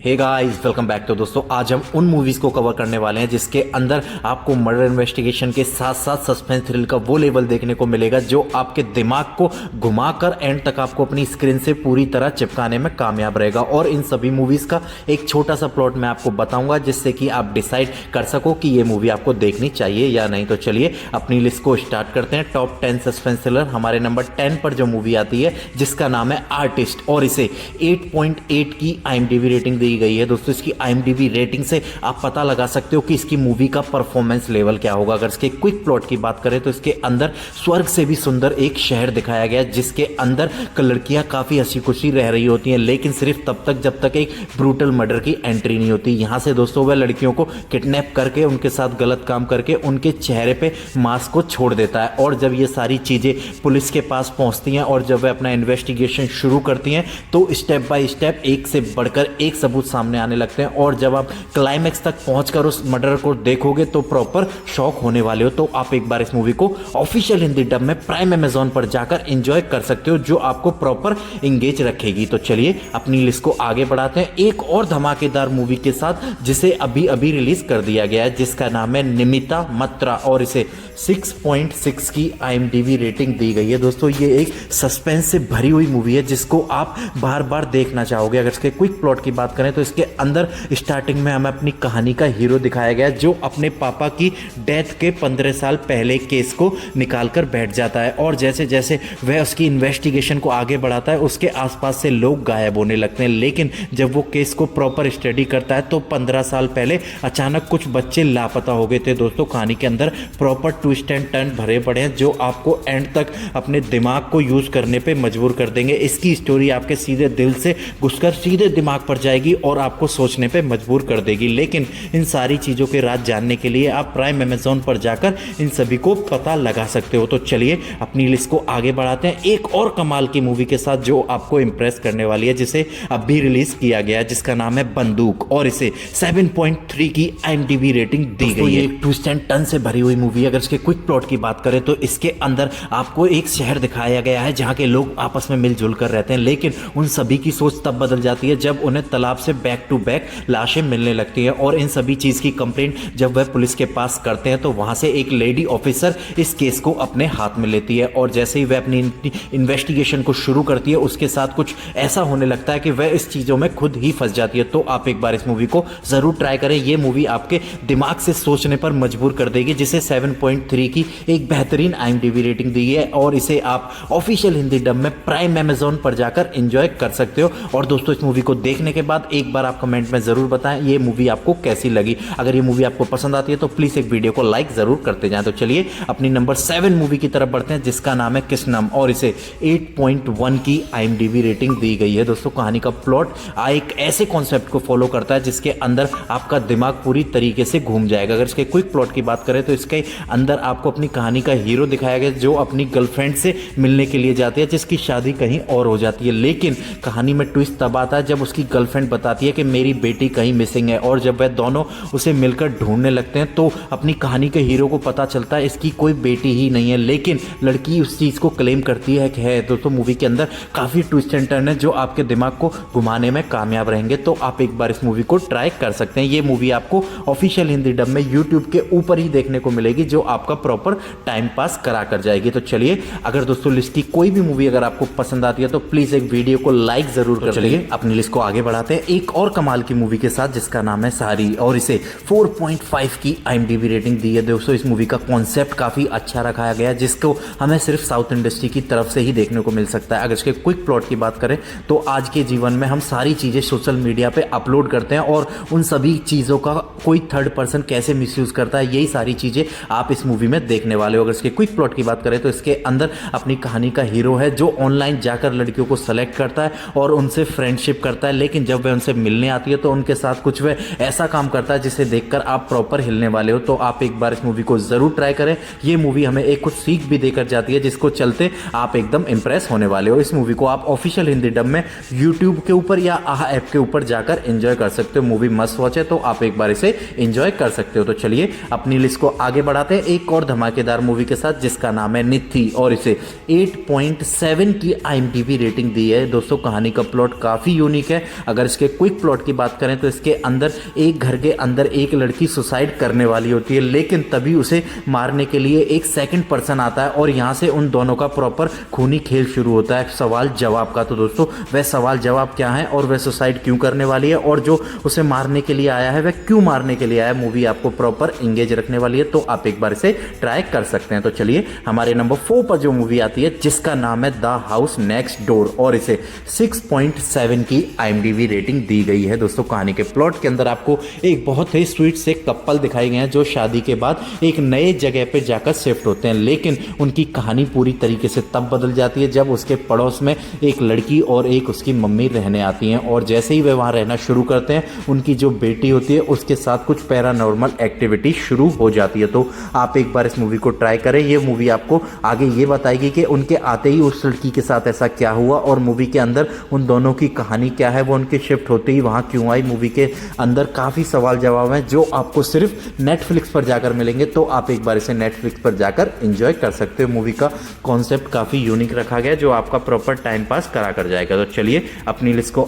Hey guys, welcome back. तो दोस्तों, आज हम उन मूवीज को कवर करने वाले हैं जिसके अंदर आपको मर्डर इन्वेस्टिगेशन के साथ साथ सस्पेंस थ्रिल का वो लेवल देखने को मिलेगा जो आपके दिमाग को घुमाकर एंड तक आपको अपनी स्क्रीन से पूरी तरह चिपकाने में कामयाब रहेगा। और इन सभी मूवीज का एक छोटा सा प्लॉट मैं आपको बताऊंगा जिससे कि आप डिसाइड कर सको कि ये मूवी आपको देखनी चाहिए या नहीं। तो चलिए अपनी लिस्ट को स्टार्ट करते हैं। Top 10 suspense thriller. हमारे नंबर 10 पर जो मूवी आती है जिसका नाम है आर्टिस्ट, और इसे 8.8 की IMDb रेटिंग दी गई है। दोस्तों, इसकी IMDb रेटिंग से आप पता लगा सकते हो कि इसकी मूवी का परफॉर्मेंस लेवल क्या होगा। अगर इसके क्विक प्लॉट की बात करें तो इसके अंदर स्वर्ग से भी सुंदर एक शहर दिखाया गया है जिसके अंदर लड़कियां काफी हंसी खुशी रह रही होती हैं, लेकिन सिर्फ तब तक जब तक एक ब्रूटल मर्डर की एंट्री नहीं होती। यहां से दोस्तों वह लड़कियों को किडनैप करके उनके साथ गलत काम करके उनके चेहरे पे मास्क को छोड़ देता है। और जब ये सारी चीजें पुलिस के पास पहुंचती हैं और जब वह अपना इन्वेस्टिगेशन शुरू करती हैं तो स्टेप बाय स्टेप एक से बढ़कर एक सबूत सामने आने लगते हैं। और जब आप क्लाइमैक्स तक पहुंचकर उस मर्डर को देखोगे तो प्रॉपर शॉक होने वाले हो। तो आप एक बार इस मूवी को ऑफिशियल हिंदी डब में प्राइम अमेजॉन पर जाकर एंजॉय कर सकते हो, जो आपको प्रॉपर इंगेज रखेगी। तो चलिए अपनी लिस्ट को आगे बढ़ाते हैं एक और धमाकेदार मूवी के साथ जिसे अभी अभी रिलीज कर दिया गया है, जिसका नाम है निमिता मत्रा, और इसे 6.6 की IMDb रेटिंग दी गई है। दोस्तों, ये एक सस्पेंस से भरी हुई मूवी है जिसको आप बार बार देखना चाहोगे। अगर इसके क्विक प्लॉट की बात करें तो इसके अंदर स्टार्टिंग में हमें अपनी कहानी का हीरो दिखाया गया जो अपने पापा की डेथ के 15 साल पहले केस को निकाल कर बैठ जाता है। और जैसे जैसे वह उसकी इन्वेस्टिगेशन को आगे बढ़ाता है उसके आसपास से लोग गायब होने लगते हैं, लेकिन जब वो केस को प्रॉपर स्टडी करता है तो 15 साल पहले अचानक कुछ बच्चे लापता हो गए थे। दोस्तों, कहानी के अंदर प्रॉपर ट्विस्ट एंड टर्न भरे पड़े हैं जो आपको एंड तक अपने दिमाग को यूज करने पे मजबूर कर देंगे। इसकी स्टोरी आपके सीधे दिल से घुसकर सीधे दिमाग पर जाएगी और आपको सोचने पे मजबूर कर देगी। लेकिन इन सारी चीजों के राज जानने के लिए आप प्राइम अमेजॉन पर जाकर इन सभी को पता लगा सकते हो। तो चलिए अपनी लिस्ट को आगे बढ़ाते हैं एक और कमाल की मूवी के साथ जो आपको इंप्रेस करने वाली है, जिसे अभी रिलीज किया गया है, जिसका नाम है बंदूक, और इसे 7.3 की IMDb रेटिंग दी गई है। ट्विस्ट एंड टर्न से भरी हुई मूवी। अगर इसके क्विक प्लॉट की बात करें तो इसके अंदर आपको एक शहर दिखाया गया है जहां के लोग आपस में मिलजुल कर रहते हैं, लेकिन उन सभी की सोच तब बदल जाती है जब उन्हें तालाब से बैक टू बैक लाशें मिलने लगती है। और इन सभी चीज की कंप्लेंट जब वह पुलिस के पास करते हैं तो वहां से एक लेडी ऑफिसर इस केस को अपने हाथ में लेती है। और जैसे ही वह अपनी इन्वेस्टिगेशन को शुरू करती है उसके साथ कुछ ऐसा होने लगता है कि वह इस चीजों में खुद ही फंस जाती है। तो आप एक बार इस मूवी को जरूर ट्राई करें। यह मूवी आपके दिमाग से सोचने पर मजबूर कर देगी, जिसे 7.3 की एक बेहतरीन IMDb रेटिंग दी है। और इसे आप ऑफिशियल हिंदी डब में प्राइम अमेजॉन पर जाकर एंजॉय कर सकते हो। और दोस्तों, इस मूवी को देखने के बाद एक बार आप कमेंट में जरूर बताएं ये मूवी आपको कैसी लगी। अगर ये मूवी आपको पसंद आती है तो प्लीज एक वीडियो को लाइक जरूर करते जाएं। तो चलिए अपनी नंबर 7 मूवी की तरफ बढ़ते हैं जिसका नाम है कृष्णम, और इसे 8.1 की IMDb रेटिंग दी गई है। दोस्तों, कहानी का प्लॉट एक ऐसे कॉन्सेप्ट को फॉलो करता है जिसके अंदर आपका दिमाग पूरी तरीके से घूम जाएगा। अगर इसके क्विक प्लॉट की बात करें तो इसके अंदर आपको अपनी कहानी का हीरो दिखाया गया जो अपनी गर्लफ्रेंड से मिलने के लिए जाती है जिसकी शादी कहीं और हो जाती है। लेकिन कहानी में ट्विस्ट तब आता है जब उसकी गर्लफ्रेंड बताती है कि मेरी बेटी कहीं मिसिंग है। और जब वह दोनों उसे मिलकर ढूंढने लगते हैं तो अपनी कहानी के हीरो को पता चलता है इसकी कोई बेटी ही नहीं है, लेकिन लड़की उस चीज को क्लेम करती है कि है। दोस्तों, मूवी के अंदर काफी ट्विस्ट एंड टर्न है जो आपके दिमाग को घुमाने में कामयाब रहेंगे। तो आप एक बार इस मूवी को ट्राई कर सकते हैं। ये मूवी आपको ऑफिशियल हिंदी डब में यूट्यूब के ऊपर ही देखने को मिलेगी जो आपका प्रॉपर टाइम पास करा कर जाएगी। तो चलिए, अगर दोस्तों लिस्ट की कोई भी मूवी अगर आपको पसंद आती है तो प्लीज एक वीडियो को लाइक जरूर कर चलिए अपनी लिस्ट को आगे बढ़ाते हैं एक और कमाल की मूवी के साथ जिसका नाम है सारी, और इसे 4.5 की IMDb रेटिंग दी है। दोस्तों, इस मूवी का कॉन्सेप्ट काफी अच्छा रखाया गया है जिसको हमें सिर्फ साउथ इंडस्ट्री की तरफ से ही देखने को मिल सकता है। अगर इसके क्विक प्लॉट की बात करें तो आज के जीवन में हम सारी चीजें सोशल मीडिया पे अपलोड करते हैं और उन सभी चीजों का कोई थर्ड पर्सन कैसे मिसयूज करता है, यही सारी चीजें आप इस मूवी में देखने वाले हो। अगर इसके क्विक प्लॉट की बात करें तो इसके अंदर अपनी कहानी का हीरो है जो ऑनलाइन जाकर लड़कियों को सेलेक्ट करता है और उनसे फ्रेंडशिप करता है, लेकिन जब वह उनसे मिलने आती है तो उनके साथ कुछ वह ऐसा काम करता है जिसे देखकर आप प्रॉपर हिलने वाले हो। तो आप एक बार इस मूवी को जरूर ट्राई करें। ये मूवी हमें एक कुछ सीख भी देकर जाती है जिसको चलते आप एकदम इंप्रेस होने वाले हो। इस मूवी को आप ऑफिशियल हिंदी डब में यूट्यूब के ऊपर या आहा ऐप के ऊपर जाकर एंजॉय कर सकते हो। मूवी मस्ट वॉच है तो आप एक बार इसे एंजॉय कर सकते हो। तो चलिए अपनी लिस्ट को आगे बढ़ाते हैं एक और धमाकेदार मूवी के साथ जिसका नाम है निथी, और इसे 8.7 की IMDb रेटिंग दी है। दोस्तों, कहानी का प्लॉट काफी यूनिक है। अगर इसके क्विक प्लॉट की बात करें तो इसके अंदर एक घर के अंदर एक लड़की सुसाइड करने वाली होती है, लेकिन तभी उसे मारने के लिए एक सेकंड पर्सन आता है और यहाँ से उन दोनों का प्रॉपर खूनी खेल शुरू होता है सवाल जवाब का। तो दोस्तों वह सवाल जवाब क्या है और वह सुसाइड क्यों करने वाली है और जो उसे मारने के लिए आया है वह क्यों मारने के लिए आया है, मूवी आपको प्रॉपर एंगेज रखने वाली है। तो आप एक बार इसे ट्राई कर सकते हैं। तो चलिए हमारे नंबर 4 पर जो मूवी आती है जिसका नाम है द हाउस नेक्स्ट डोर और इसे 6.7 की IMDb रेटिंग दी गई है। दोस्तों कहानी के प्लॉट के अंदर आपको एक बहुत ही स्वीट से कपल दिखाए गए हैं जो शादी के बाद एक नए जगह पे जाकर शिफ्ट होते हैं, लेकिन उनकी कहानी पूरी तरीके से तब बदल जाती है जब उसके पड़ोस में एक लड़की और एक उसकी मम्मी रहने आती हैं और जैसे ही वे वहां रहना शुरू करते हैं उनकी जो बेटी होती है उसके साथ कुछ पैरानॉर्मल एक्टिविटी शुरू हो जाती है। तो आप एक बार इस मूवी को ट्राई करें। ये मूवी आपको आगे ये बताएगी कि उनके आते ही उस लड़की के साथ ऐसा क्या हुआ और मूवी के अंदर उन दोनों की कहानी क्या है, वो उनके शिफ्ट होते ही वहां क्यों आई। मूवी के अंदर काफी सवाल जवाब हैं जो आपको सिर्फ नेटफ्लिक्स पर जाकर मिलेंगे। तो आप एक बार इसे नेटफ्लिक्स पर जाकर एंजॉय कर सकते हो। मूवी का कॉन्सेप्ट काफी यूनिक रखा गया जो आपका प्रॉपर टाइम पास करा कर जाएगा। तो चलिए अपनी लिस्ट को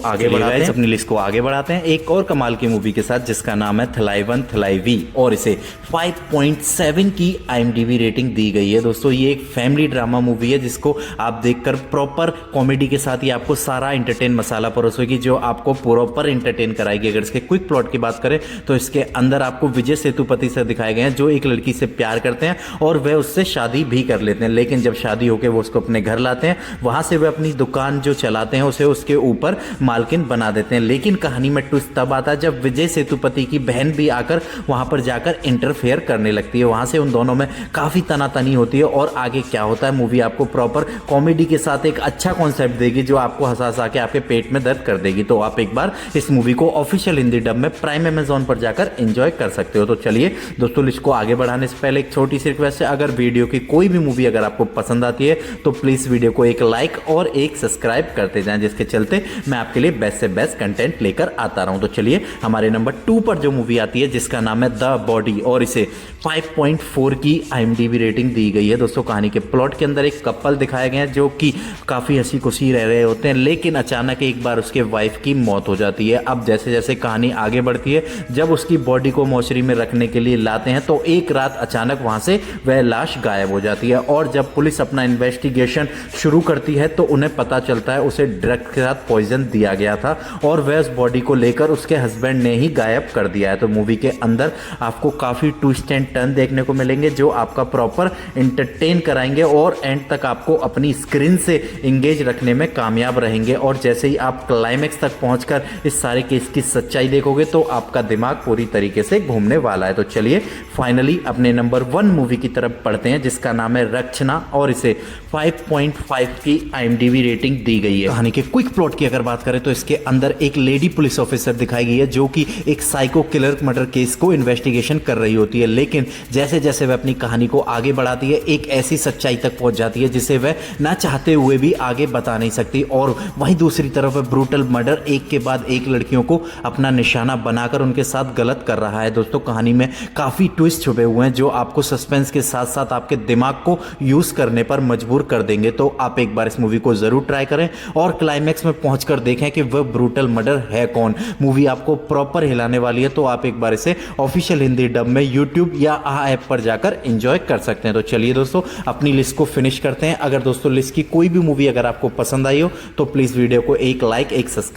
आगे बढ़ाते हैं एक और कमाल की मूवी के साथ जिसका नाम है थलाइवन थलाइवी और इसे 5.7 की IMDb रेटिंग दी गई है। दोस्तों ये एक फैमिली ड्रामा मूवी है जिसको आप देखकर प्रॉपर कॉमेडी के साथ ही आपको सारा एंटरटेन मसाला परोसेगी जो आपको प्रॉपर एंटरटेन कराएगी। अगर इसके क्विक प्लॉट की बात करें तो इसके अंदर आपको विजय सेतुपति से दिखाए गए हैं जो एक लड़की से प्यार करते हैं और वह उससे शादी भी कर लेते हैं, लेकिन जब शादी होकर वो उसको अपने घर लाते हैं वहां से वह अपनी दुकान जो चलाते हैं उसे उसके ऊपर मालकिन बना देते हैं। लेकिन कहानी में ट्विस्ट तब आता है जब विजय सेतुपति की बहन भी आकर वहां पर जाकर इंटरफेयर करने लगती है। वहां से उन दोनों में काफी तनातनी होती है और आगे क्या होता है मूवी आपको प्रॉपर कॉमेडी के साथ एक अच्छा कॉन्सेप्ट देगी जो आपको हंसा हंसा के आपके पेट में दर्द कर देगी। तो आप एक बार इस मूवी को ऑफिशियल हिंदी डब में प्राइम अमेजॉन पर जाकर एंजॉय कर सकते हो। तो चलिए दोस्तों लिस्ट को आगे बढ़ाने से पहले एक छोटी सी रिक्वेस्ट है, अगर वीडियो की कोई भी मूवी अगर आपको पसंद आती है तो प्लीज वीडियो को एक लाइक और एक सब्सक्राइब करते जाएं जिसके चलते मैं आपके लिए बेस्ट से बेस्ट कंटेंट लेकर आता रहा हूं। तो चलिए हमारे नंबर 2 पर जो मूवी आती है जिसका नाम है द बॉडी और इसे 5.4 की IMDb रेटिंग दी गई है। दोस्तों कहानी के प्लॉट के अंदर एक कपल दिखाए गए हैं जो कि काफी हंसी खुशी रह रहे होते हैं, लेकिन अचानक एक बार उसके वाइफ की मौत हो जाती है। अब जैसे जैसे कहानी आगे बढ़ती है जब उसकी बॉडी को मोर्चरी में रखने के लिए लाते हैं तो एक रात अचानक वहां से वह लाश गायब हो जाती है और जब पुलिस अपना इन्वेस्टिगेशन शुरू करती है तो उन्हें पता चलता है उसे ड्रग के साथ पॉइजन दिया गया था और वह उस बॉडी को लेकर उसके हस्बैंड ने ही गायब कर दिया है। तो मूवी के अंदर आपको काफी ट्विस्ट एंड टर्न देखने को मिलेंगे जो आपका प्रॉपर एंटरटेन कराएंगे और एंड तक आपको अपनी स्क्रीन से एंगेज रखने में कामयाब रहेंगे। और जैसे ही आप क्लाइमेक्स तक पहुंचकर इस सारे केस की सच्चाई देखोगे तो आपका दिमाग पूरी तरीके से घूमने वाला है। तो चलिए फाइनली अपने नंबर 1 मूवी की तरफ पढ़ते हैं जिसका नाम है रक्षना और इसे 5.5 की IMDb रेटिंग दी गई है। कहानी के क्विक प्लॉट की अगर बात करें तो इसके अंदर एक लेडी पुलिस ऑफिसर दिखाई गई है जो कि एक साइको किलर मर्डर केस को इन्वेस्टिगेशन कर रही होती है, लेकिन जैसे जैसे वह अपनी कहानी को आगे बढ़ाती है एक ऐसी सच्चाई तक पहुंच जाती है जिसे वह ना चाहते हुए भी आगे बता नहीं सकती। और वहीं दूसरी तरफ ब्रूटल मर्डर एक के बाद एक लड़कियों को अपना निशाना बनाकर उनके साथ गलत कर रहा है। दोस्तों कहानी में काफी ट्विस्ट छुपे हुए हैं जो आपको सस्पेंस के साथ साथ आपके दिमाग को यूज करने पर मजबूर कर देंगे। तो आप एक बार इस मूवी को जरूर ट्राई करें और क्लाइमेक्स में पहुंचकर देखें कि वह ब्रूटल मर्डर है कौन। मूवी आपको प्रॉपर हिलाने वाली है। तो आप एक बार इसे ऑफिशियल हिंदी डब में यूट्यूब या आहा ऐप पर जाकर एंजॉय कर सकते हैं। तो चलिए दोस्तों अपनी लिस्ट को फिनिश करते हैं। अगर दोस्तों लिस्ट की कोई भी मूवी अगर आपको पसंद आई हो तो प्लीज वीडियो को एक लाइक एक सब्सक्राइब